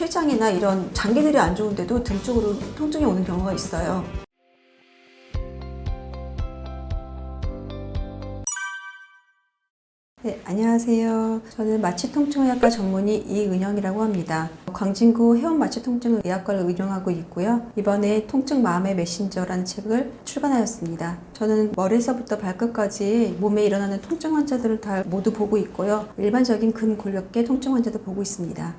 췌장이나 이런 장기들이 안 좋은데도 등 쪽으로 통증이 오는 경우가 있어요. 네, 안녕하세요. 저는 마취통증의학과 전문의 이은영이라고 합니다. 광진구 해운마취통증의학과를 운영하고 있고요. 이번에 통증 마음의 메신저라는 책을 출간하였습니다. 저는 머리에서부터 발끝까지 몸에 일어나는 통증 환자들을 다 모두 보고 있고요. 일반적인 근골격계 통증 환자도 보고 있습니다.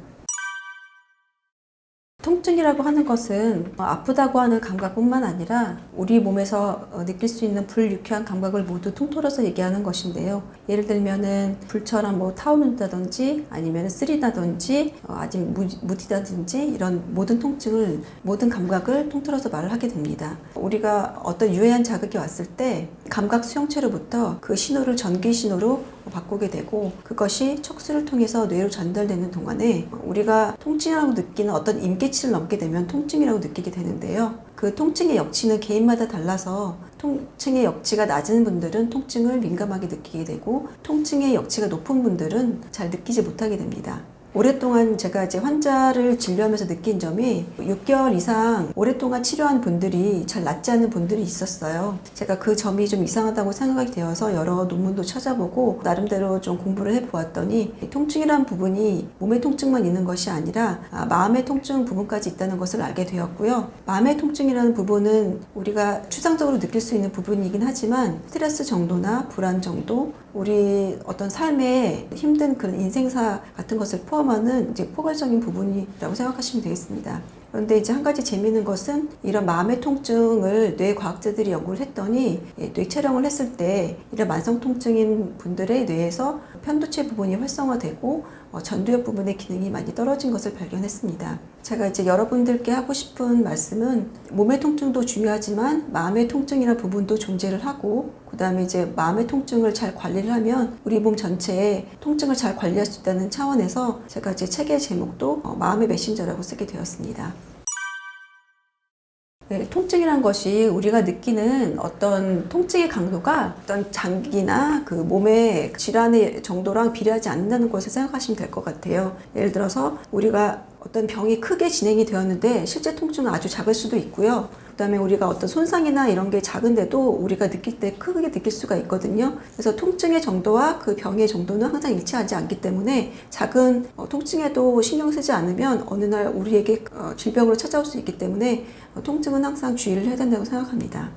통증이라고 하는 것은 아프다고 하는 감각뿐만 아니라 우리 몸에서 느낄 수 있는 불유쾌한 감각을 모두 통틀어서 얘기하는 것인데요. 예를 들면은 불처럼 타오른다든지 아니면 쓰리다든지 아직 무디다든지 이런 모든 통증을, 모든 감각을 통틀어서 말을 하게 됩니다. 우리가 어떤 유해한 자극이 왔을 때 감각 수용체로부터 그 신호를 전기 신호로 바꾸게 되고, 그것이 척수를 통해서 뇌로 전달되는 동안에 우리가 통증이라고 느끼는 어떤 임계치를 넘게 되면 통증이라고 느끼게 되는데요. 그 통증의 역치는 개인마다 달라서 통증의 역치가 낮은 분들은 통증을 민감하게 느끼게 되고, 통증의 역치가 높은 분들은 잘 느끼지 못하게 됩니다. 오랫동안 제가 이제 환자를 진료하면서 느낀 점이 6개월 이상 오랫동안 치료한 분들이 잘 낫지 않는 분들이 있었어요. 제가 그 점이 좀 이상하다고 생각이 되어서 여러 논문도 찾아보고 나름대로 좀 공부를 해보았더니, 통증이란 부분이 몸의 통증만 있는 것이 아니라 마음의 통증 부분까지 있다는 것을 알게 되었고요. 마음의 통증이라는 부분은 우리가 추상적으로 느낄 수 있는 부분이긴 하지만 스트레스 정도나 불안 정도, 우리 어떤 삶의 힘든 그런 인생사 같은 것을 포함하는 이제 포괄적인 부분이라고 생각하시면 되겠습니다. 그런데 이제 한 가지 재미있는 것은, 이런 마음의 통증을 뇌과학자들이 연구를 했더니 뇌 촬영을 했을 때 이런 만성 통증인 분들의 뇌에서 편두체 부분이 활성화되고 전두엽 부분의 기능이 많이 떨어진 것을 발견했습니다. 제가 이제 여러분들께 하고 싶은 말씀은, 몸의 통증도 중요하지만 마음의 통증이라는 부분도 존재를 하고, 그 다음에 이제 마음의 통증을 잘 관리를 하면 우리 몸 전체의 통증을 잘 관리할 수 있다는 차원에서 제가 제 책의 제목도 마음의 메신저라고 쓰게 되었습니다. 네, 통증이란 것이 우리가 느끼는 어떤 통증의 강도가 어떤 장기나 그 몸의 질환의 정도랑 비례하지 않는다는 것을 생각하시면 될 것 같아요. 예를 들어서 우리가 어떤 병이 크게 진행이 되었는데 실제 통증은 아주 작을 수도 있고요. 그 다음에 우리가 어떤 손상이나 이런 게 작은데도 우리가 느낄 때 크게 느낄 수가 있거든요. 그래서 통증의 정도와 그 병의 정도는 항상 일치하지 않기 때문에 작은 통증에도 신경 쓰지 않으면 어느 날 우리에게 질병으로 찾아올 수 있기 때문에 통증은 항상 주의를 해야 된다고 생각합니다.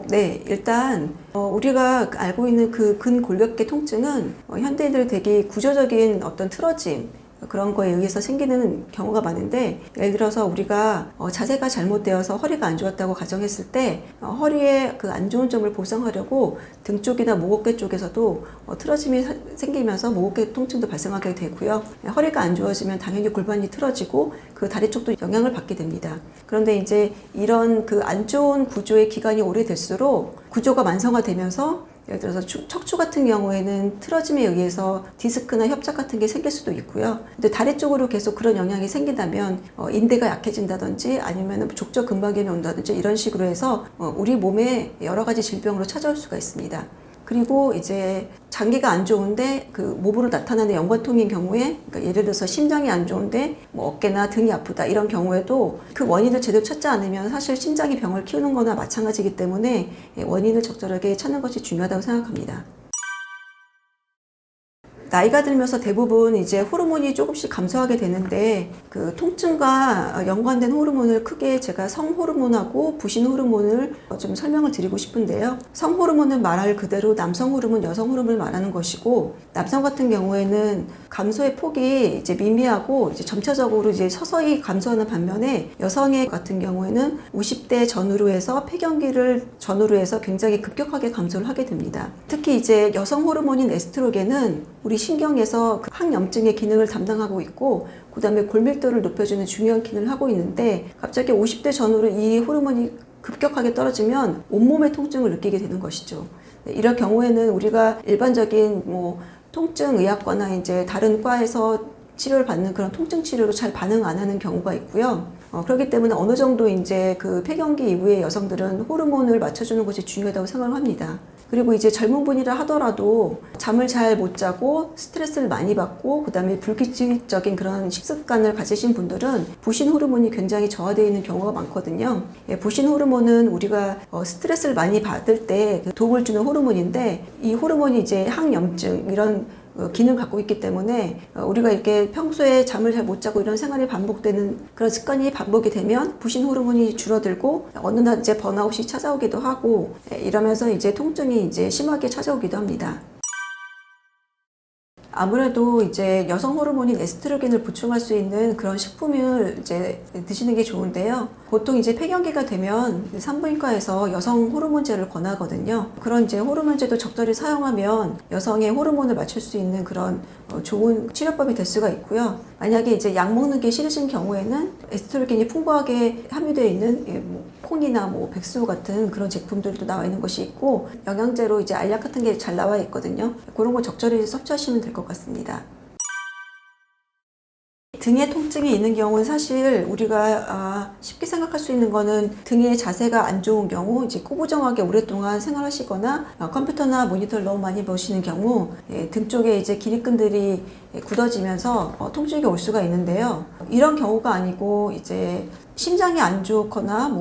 네, 일단 우리가 알고 있는 그 근골격계 통증은 현대인들이 되게 구조적인 어떤 틀어짐, 그런 거에 의해서 생기는 경우가 많은데, 예를 들어서 우리가 자세가 잘못되어서 허리가 안 좋았다고 가정했을 때 허리의 그 안 좋은 점을 보상하려고 등 쪽이나 목어깨 쪽에서도 틀어짐이 생기면서 목어깨 통증도 발생하게 되고요. 허리가 안 좋아지면 당연히 골반이 틀어지고 그 다리 쪽도 영향을 받게 됩니다. 그런데 이제 이런 그 안 좋은 구조의 기간이 오래될수록 구조가 만성화되면서, 예를 들어서 척추 같은 경우에는 틀어짐에 의해서 디스크나 협착 같은 게 생길 수도 있고요. 근데 다리 쪽으로 계속 그런 영향이 생긴다면 인대가 약해진다든지 아니면 족저 근막염이 온다든지 이런 식으로 해서 우리 몸에 여러 가지 질병으로 찾아올 수가 있습니다. 그리고 이제 장기가 안 좋은데 그 몸으로 나타나는 연관통인 경우에, 그러니까 예를 들어서 심장이 안 좋은데 어깨나 등이 아프다 이런 경우에도 그 원인을 제대로 찾지 않으면 사실 심장이 병을 키우는 거나 마찬가지이기 때문에 원인을 적절하게 찾는 것이 중요하다고 생각합니다. 나이가 들면서 대부분 이제 호르몬이 조금씩 감소하게 되는데, 그 통증과 연관된 호르몬을 크게 제가 성호르몬하고 부신호르몬을 좀 설명을 드리고 싶은데요. 성호르몬은 말할 그대로 남성 호르몬, 여성 호르몬을 말하는 것이고, 남성 같은 경우에는 감소의 폭이 이제 미미하고 이제 점차적으로 이제 서서히 감소하는 반면에, 여성의 같은 경우에는 50대 전후로 해서 폐경기를 전후로 해서 굉장히 급격하게 감소를 하게 됩니다. 특히 이제 여성 호르몬인 에스트로겐은 우리 신경에서 그 항염증의 기능을 담당하고 있고, 그 다음에 골밀도를 높여주는 중요한 기능을 하고 있는데, 갑자기 50대 전후로 이 호르몬이 급격하게 떨어지면 온몸의 통증을 느끼게 되는 것이죠. 이런 경우에는 우리가 일반적인 통증의학과나 이제 다른 과에서 치료를 받는 그런 통증 치료로 잘 반응 안 하는 경우가 있고요. 그렇기 때문에 어느 정도 이제 그 폐경기 이후에 여성들은 호르몬을 맞춰주는 것이 중요하다고 생각을 합니다. 그리고 이제 젊은 분이라 하더라도 잠을 잘 못 자고 스트레스를 많이 받고 그다음에 불규칙적인 그런 식습관을 가지신 분들은 부신 호르몬이 굉장히 저하되어 있는 경우가 많거든요. 부신 호르몬은 우리가 스트레스를 많이 받을 때 도움을 주는 호르몬인데, 이 호르몬이 이제 항염증 이런 기능을 갖고 있기 때문에 우리가 이렇게 평소에 잠을 잘 못 자고 이런 생활이 반복되는 그런 습관이 반복이 되면 부신 호르몬이 줄어들고 어느 날 이제 번아웃이 찾아오기도 하고, 이러면서 이제 통증이 이제 심하게 찾아오기도 합니다. 아무래도 이제 여성 호르몬인 에스트로겐을 보충할 수 있는 그런 식품을 이제 드시는 게 좋은데요. 보통 이제 폐경기가 되면 산부인과에서 여성 호르몬제를 권하거든요. 그런 이제 호르몬제도 적절히 사용하면 여성의 호르몬을 맞출 수 있는 그런 좋은 치료법이 될 수가 있고요. 만약에 이제 약 먹는 게 싫으신 경우에는 에스트로겐이 풍부하게 함유되어 있는 콩이나 백수 같은 그런 제품들도 나와 있는 것이 있고, 영양제로 이제 알약 같은 게 잘 나와 있거든요. 그런 거 적절히 섭취하시면 될 것 같습니다. 등에 통증이 있는 경우는 사실 우리가 쉽게 생각할 수 있는 거는 등의 자세가 안 좋은 경우, 이제 꾸부정하게 오랫동안 생활하시거나 컴퓨터나 모니터를 너무 많이 보시는 경우 등 쪽에 이제 기립근들이 굳어지면서 통증이 올 수가 있는데요. 이런 경우가 아니고 이제 심장이 안 좋거나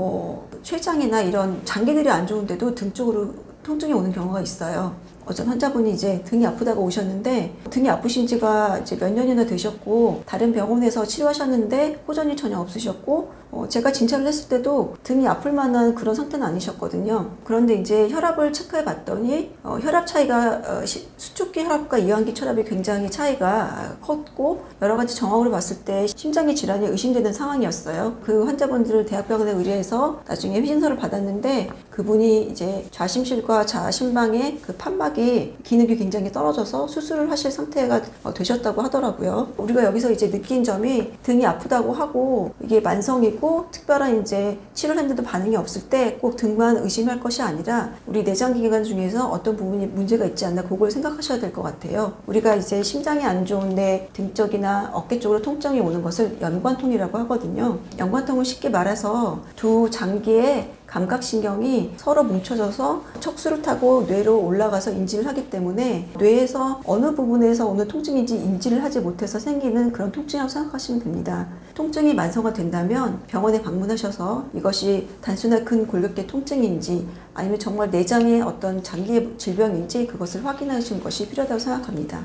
췌장이나 이런 장기들이 안 좋은데도 등 쪽으로 통증이 오는 경우가 있어요. 어떤 환자분이 이제 등이 아프다고 오셨는데, 등이 아프신 지가 이제 몇 년이나 되셨고 다른 병원에서 치료하셨는데 호전이 전혀 없으셨고, 제가 진찰을 했을 때도 등이 아플 만한 그런 상태는 아니셨거든요. 그런데 이제 혈압을 체크해 봤더니 혈압 차이가 수축기 혈압과 이완기 혈압이 굉장히 차이가 컸고, 여러 가지 정황으로 봤을 때 심장의 질환이 의심되는 상황이었어요. 그 환자분들을 대학병원에 의뢰해서 나중에 회신서를 받았는데, 그분이 이제 좌심실과 좌심방의 그 판막이 기능이 굉장히 떨어져서 수술을 하실 상태가 되셨다고 하더라고요. 우리가 여기서 이제 느낀 점이, 등이 아프다고 하고 이게 만성이고 특별한 이제 치료를 했는데도 반응이 없을 때 꼭 등만 의심할 것이 아니라 우리 내장기관 중에서 어떤 부분이 문제가 있지 않나, 그걸 생각하셔야 될 것 같아요. 우리가 이제 심장이 안 좋은데 등 쪽이나 어깨 쪽으로 통증이 오는 것을 연관통이라고 하거든요. 연관통은 쉽게 말해서 두 장기의 감각신경이 서로 뭉쳐져서 척수를 타고 뇌로 올라가서 인지를 하기 때문에 뇌에서 어느 부분에서 오는 통증인지 인지를 하지 못해서 생기는 그런 통증이라고 생각하시면 됩니다. 통증이 만성화 된다면 병원에 방문하셔서 이것이 단순한 근골격계 통증인지 아니면 정말 내장의 어떤 장기 질병인지 그것을 확인하시는 것이 필요하다고 생각합니다.